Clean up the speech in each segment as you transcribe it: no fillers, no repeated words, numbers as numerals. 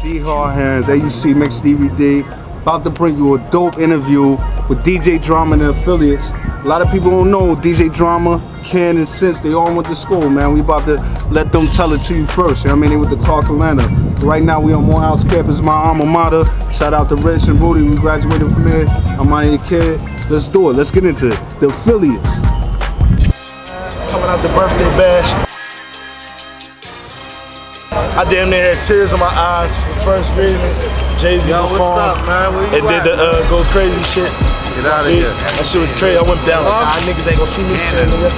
D Hard Hands, AUC Mix DVD. About to bring you a dope interview with DJ Drama and the affiliates. A lot of people don't know DJ Drama, Ken, and Sense, they all went to school, man. We about to let them tell it to you first. You know what I mean? They went to Clark Atlanta. Right now we on Morehouse campus, my alma mater. Shout out to Rich and Rudy, we graduated from here. I'm out here, kid. Let's do it, let's get into it. The affiliates. Coming out the birthday bash. I damn near had tears in my eyes for the first reason. Jay-Z performed and did the go crazy shit. Get out of here. That shit was crazy. I went down like, niggas ain't gonna see me too, nigga.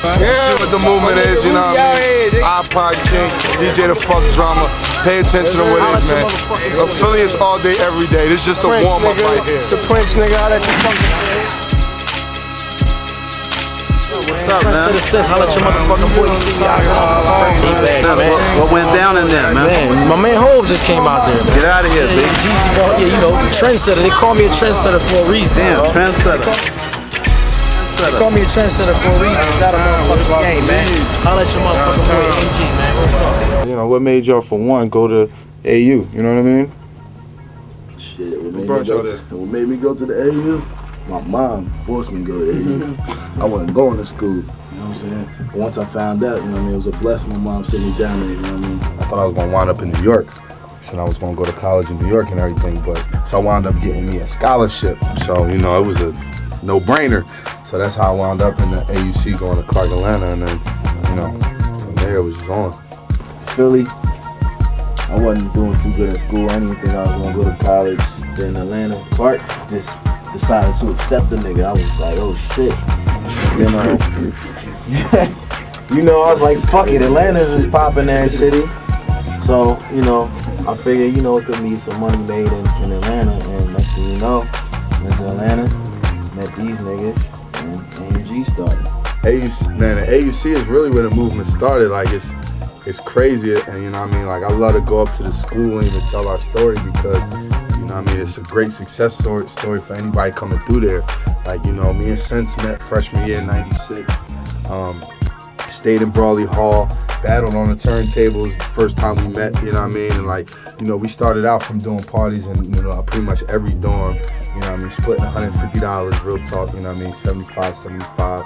See what the movement is, you know what I mean? iPod King, DJ the Fuck Drama. Pay attention to what it is, man. Affiliates all day, every day. This is just a warm-up right here. The Prince, nigga, all that fucking. What's up, man? Holla at your motherfucking boy. You see me out here. What went down in there, man? My man Hov just came out there, man. Get out of here, big. Jeezy, yeah, you know, trendsetter. They call me a trendsetter for a reason. Damn, trendsetter. They call me a trendsetter for a reason. It's not a motherfucking game, man. Holla at your motherfucking boy, AG, man. We're talking. You know, what made y'all, for one, go to AU? You know what I mean? Shit, what made me go to the AU? My mom forced me to go to AU. I wasn't going to school, you know what I'm saying? But once I found out, you know what I mean, it was a blessing my mom sitting me down there, you know what I mean? I thought I was gonna wind up in New York. So I was gonna go to college in New York and everything, but so I wound up getting me a scholarship. So, you know, it was a no-brainer. So that's how I wound up in the AUC going to Clark Atlanta, and then, you know, from there it was just on. Philly, I wasn't doing too good at school. I didn't even think I was gonna go to college. Then Atlanta, Clark just decided to accept the nigga. I was like, oh shit. You know, I was like, fuck it, Atlanta's is popping ass city. So, you know, I figured, you know, it could be some money made in Atlanta. And next thing you know, went to Atlanta, met these niggas, and AMG started. AUC, man, the AUC is really where the movement started. Like, it's crazy, and you know what I mean? Like, I love to go up to the school and even tell our story because, you know what I mean, it's a great success story for anybody coming through there. Like, you know, me and Sense met freshman year in '96. Stayed in Brawley Hall, battled on the turntables the first time we met, you know what I mean? And like, you know, we started out from doing parties in, you know, pretty much every dorm, you know what I mean? Splitting $150, real talk, you know what I mean? 75.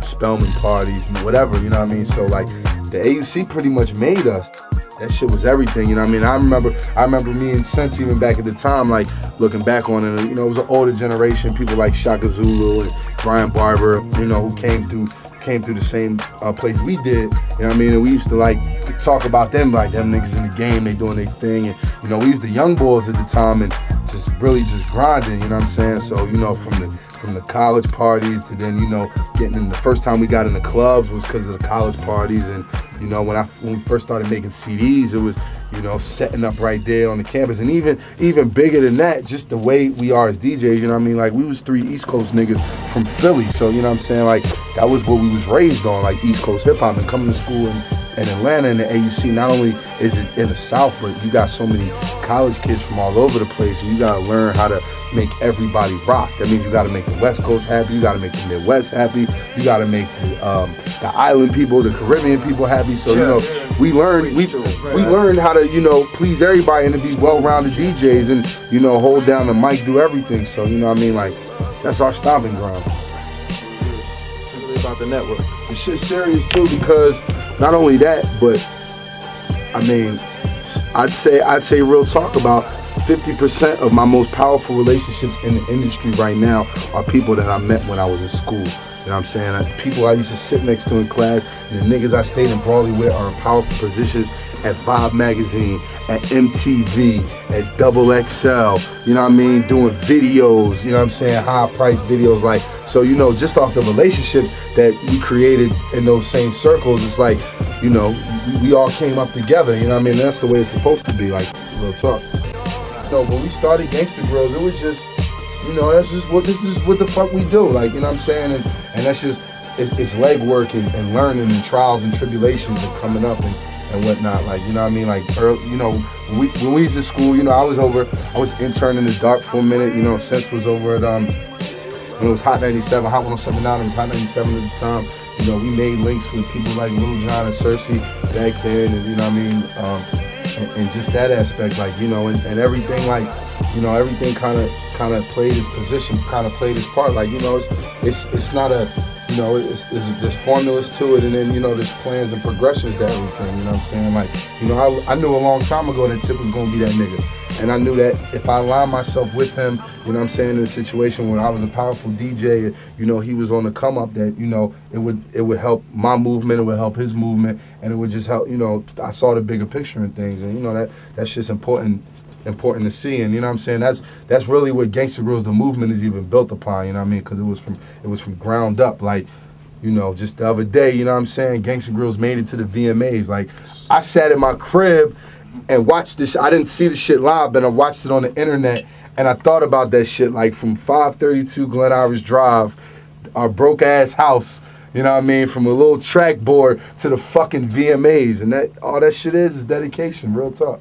Spelman parties, whatever, you know what I mean? So like, the AUC pretty much made us. That shit was everything, you know what I mean? I remember me and Sense even back at the time, like looking back on it, you know, it was an older generation, people like Shaka Zulu and Brian Barber, you know, who came through the same place we did, you know what I mean? And we used to like talk about them, like them niggas in the game, they doing their thing, and you know, we was the young boys at the time and just really just grinding, you know what I'm saying? So, you know, from the college parties to then, you know, getting in the first time we got in the clubs was because of the college parties, and you know, when we first started making CDs, it was, you know, setting up right there on the campus, and even bigger than that, just the way we are as DJs, you know what I mean? Like, we was 3 East Coast niggas from Philly, so you know what I'm saying? Like, that was what we was raised on, like East Coast hip hop, and coming to school in Atlanta in the AUC, not only is it in the South, but you got so many college kids from all over the place, and you gotta learn how to make everybody rock. That means you gotta make the West Coast happy, you gotta make the Midwest happy, you gotta make the island people, the Caribbean people happy. So, you know, we learned how to, you know, please everybody and to be well-rounded DJs and, you know, hold down the mic, do everything. So, you know what I mean? Like, that's our stomping ground. It's really about the network. The shit's serious too, because not only that, but I mean, I'd say real talk, about 50% of my most powerful relationships in the industry right now are people that I met when I was in school. You know what I'm saying? People I used to sit next to in class, and the niggas I stayed in Brawley with are in powerful positions at Vibe Magazine, at MTV, at Double XL, you know what I mean? Doing videos, you know what I'm saying? High price videos, like, so, you know, just off the relationships that we created in those same circles, it's like, you know, we all came up together, you know what I mean? That's the way it's supposed to be, like, real talk. You know, when we started Gangsta Grills, it was just, you know, this is what the fuck we do, like, you know what I'm saying? And that's just, it's legwork and learning and trials and tribulations and coming up and whatnot, like, you know what I mean? Like, you know, when we was in school, you know, I was interning in the dark for a minute, you know, Sense was over at when it was Hot 97, Hot 107.9, it was Hot 97 at the time. You know, we made links with people like Lil Jon and Cersei back then, and you know what I mean, and just that aspect, like, you know, and everything, like, you know, everything kind of played its position, kind of played its part. Like, you know, it's not a, you know, there's formulas to it, and then, you know, there's plans and progressions to everything. You know what I'm saying? Like, you know, I knew a long time ago that Tip was gonna be that nigga. And I knew that if I aligned myself with him, you know what I'm saying, in a situation where I was a powerful DJ, you know, he was on the come up, that, you know, it would help my movement, it would help his movement, and it would just help, you know, I saw the bigger picture in things, and you know, that's just important to see. And you know what I'm saying, that's really what Gangsta Grillz, the movement, is even built upon, you know what I mean, because it was from ground up. Like, you know, just the other day, you know what I'm saying, Gangsta Grillz made it to the VMAs. Like, I sat in my crib and watched this. I didn't see the shit live, but I watched it on the internet, and I thought about that shit, like from 532 Glen Iris Drive, our broke ass house, you know what I mean, from a little track board to the fucking VMAs, and that all that shit is dedication, real talk.